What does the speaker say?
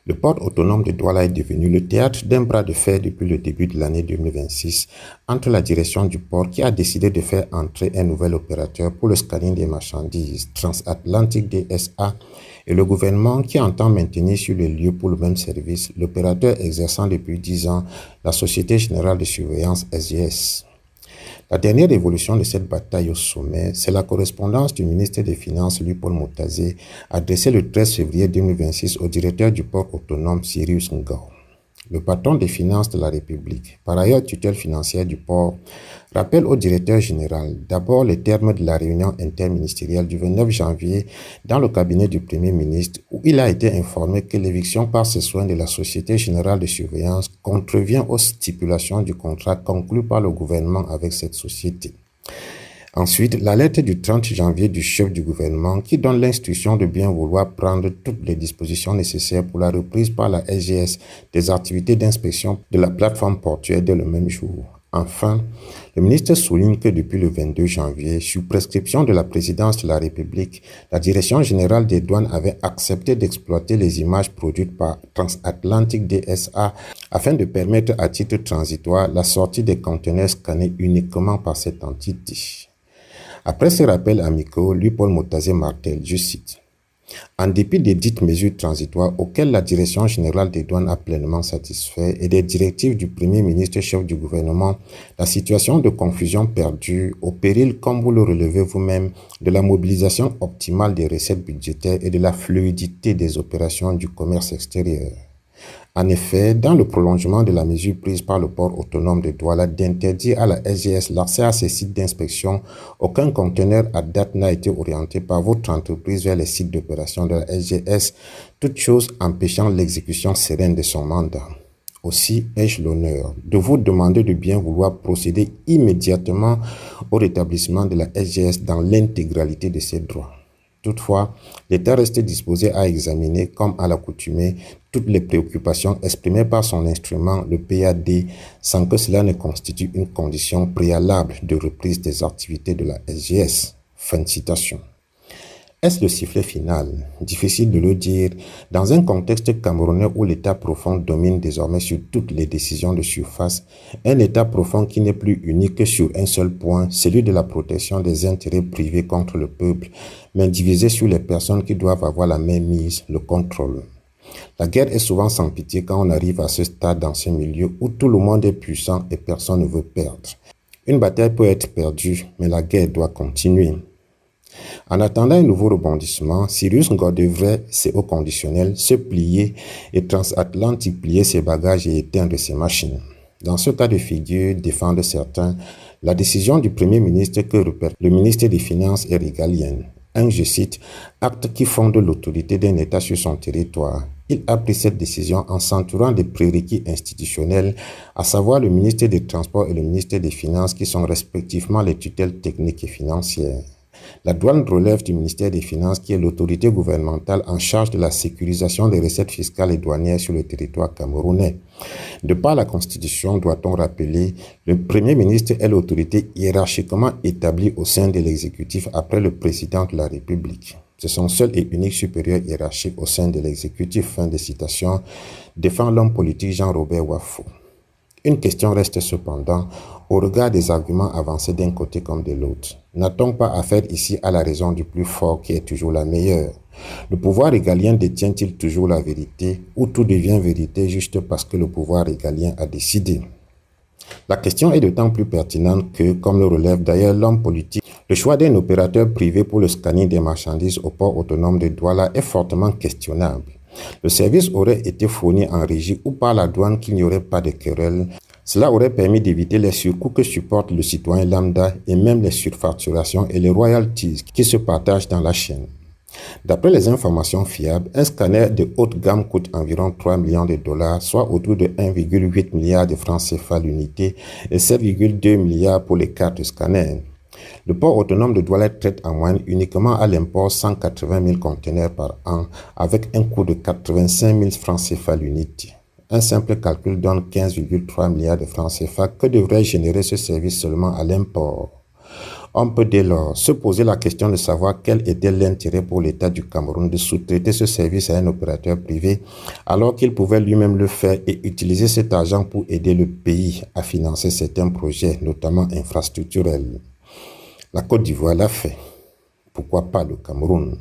Le port autonome de Douala est devenu le théâtre d'un bras de fer depuis le début de l'année 2026 entre la direction du port qui a décidé de faire entrer un nouvel opérateur pour le scanning des marchandises, Transatlantic DSA, et le gouvernement qui entend maintenir sur le lieu pour le même service l'opérateur exerçant depuis 10 ans la Société Générale de Surveillance SGS. La dernière évolution de cette bataille au sommet, c'est la correspondance du ministre des Finances, Louis-Paul Motazé, adressée le 13 février 2026 au directeur du port autonome, Cyrus Ngao. Le patron des finances de la République, par ailleurs tutelle financière du port, rappelle au directeur général d'abord les termes de la réunion interministérielle du 29 janvier dans le cabinet du Premier ministre où il a été informé que l'éviction par ses soins de la Société Générale de Surveillance contrevient aux stipulations du contrat conclu par le gouvernement avec cette société. Ensuite, la lettre du 30 janvier du chef du gouvernement qui donne l'instruction de bien vouloir prendre toutes les dispositions nécessaires pour la reprise par la SGS des activités d'inspection de la plateforme portuaire dès le même jour. Enfin, le ministre souligne que depuis le 22 janvier, sous prescription de la présidence de la République, la Direction générale des douanes avait accepté d'exploiter les images produites par Transatlantic DSA afin de permettre à titre transitoire la sortie des conteneurs scannés uniquement par cette entité. Après ces rappels amicaux, Louis-Paul Motazé martèle, je cite, « En dépit des dites mesures transitoires auxquelles la Direction générale des douanes a pleinement satisfait et des directives du Premier ministre chef du gouvernement, la situation de confusion perdure, au péril, comme vous le relevez vous-même, de la mobilisation optimale des recettes budgétaires et de la fluidité des opérations du commerce extérieur. » En effet, dans le prolongement de la mesure prise par le port autonome de Douala d'interdire à la SGS l'accès à ces sites d'inspection, aucun conteneur à date n'a été orienté par votre entreprise vers les sites d'opération de la SGS, toute chose empêchant l'exécution sereine de son mandat. Aussi ai-je l'honneur de vous demander de bien vouloir procéder immédiatement au rétablissement de la SGS dans l'intégralité de ses droits. Toutefois, l'État reste disposé à examiner, comme à l'accoutumée, toutes les préoccupations exprimées par son instrument, le PAD, sans que cela ne constitue une condition préalable de reprise des activités de la SGS. Fin de citation. Est-ce le sifflet final? Difficile de le dire, dans un contexte camerounais où l'État profond domine désormais sur toutes les décisions de surface, un État profond qui n'est plus unique sur un seul point, celui de la protection des intérêts privés contre le peuple, mais divisé sur les personnes qui doivent avoir la main mise, le contrôle. La guerre est souvent sans pitié quand on arrive à ce stade dans ce milieu où tout le monde est puissant et personne ne veut perdre. Une bataille peut être perdue, mais la guerre doit continuer. En attendant un nouveau rebondissement, Cyrus Ngao devrait, c'est au conditionnel, se plier et Transatlantic plier ses bagages et éteindre ses machines. Dans ce cas de figure, défendent certains, la décision du Premier ministre que répète le ministre des Finances est régalienne. Un, je cite, acte qui fonde l'autorité d'un État sur son territoire. Il a pris cette décision en s'entourant des prérequis institutionnels, à savoir le ministre des Transports et le ministre des Finances qui sont respectivement les tutelles techniques et financières. La douane relève du ministère des Finances qui est l'autorité gouvernementale en charge de la sécurisation des recettes fiscales et douanières sur le territoire camerounais. De par la Constitution, doit-on rappeler, le Premier ministre est l'autorité hiérarchiquement établie au sein de l'exécutif après le président de la République. C'est son seul et unique supérieur hiérarchique au sein de l'exécutif. Fin de citation, défend l'homme politique Jean-Robert Wafo. Une question reste cependant, au regard des arguments avancés d'un côté comme de l'autre. N'a-t-on pas affaire ici à la raison du plus fort qui est toujours la meilleure? Le pouvoir régalien détient-il toujours la vérité ou tout devient vérité juste parce que le pouvoir régalien a décidé? La question est d'autant plus pertinente que, comme le relève d'ailleurs l'homme politique, le choix d'un opérateur privé pour le scanning des marchandises au port autonome de Douala est fortement questionnable. Le service aurait été fourni en régie ou par la douane qu'il n'y aurait pas de querelle. Cela aurait permis d'éviter les surcoûts que supporte le citoyen lambda et même les surfacturations et les royalties qui se partagent dans la chaîne. D'après les informations fiables, un scanner de haute gamme coûte environ 3 millions de dollars, soit autour de 1,8 milliard de francs CFA l'unité et 7,2 milliards pour les cartes scanners. Le port autonome de Douala traite en moyenne uniquement à l'import 180 000 conteneurs par an avec un coût de 85 000 francs CFA l'unité. Un simple calcul donne 15,3 milliards de francs CFA que devrait générer ce service seulement à l'import. On peut dès lors se poser la question de savoir quel était l'intérêt pour l'État du Cameroun de sous-traiter ce service à un opérateur privé alors qu'il pouvait lui-même le faire et utiliser cet argent pour aider le pays à financer certains projets, notamment infrastructurels. La Côte d'Ivoire l'a fait. Pourquoi pas le Cameroun?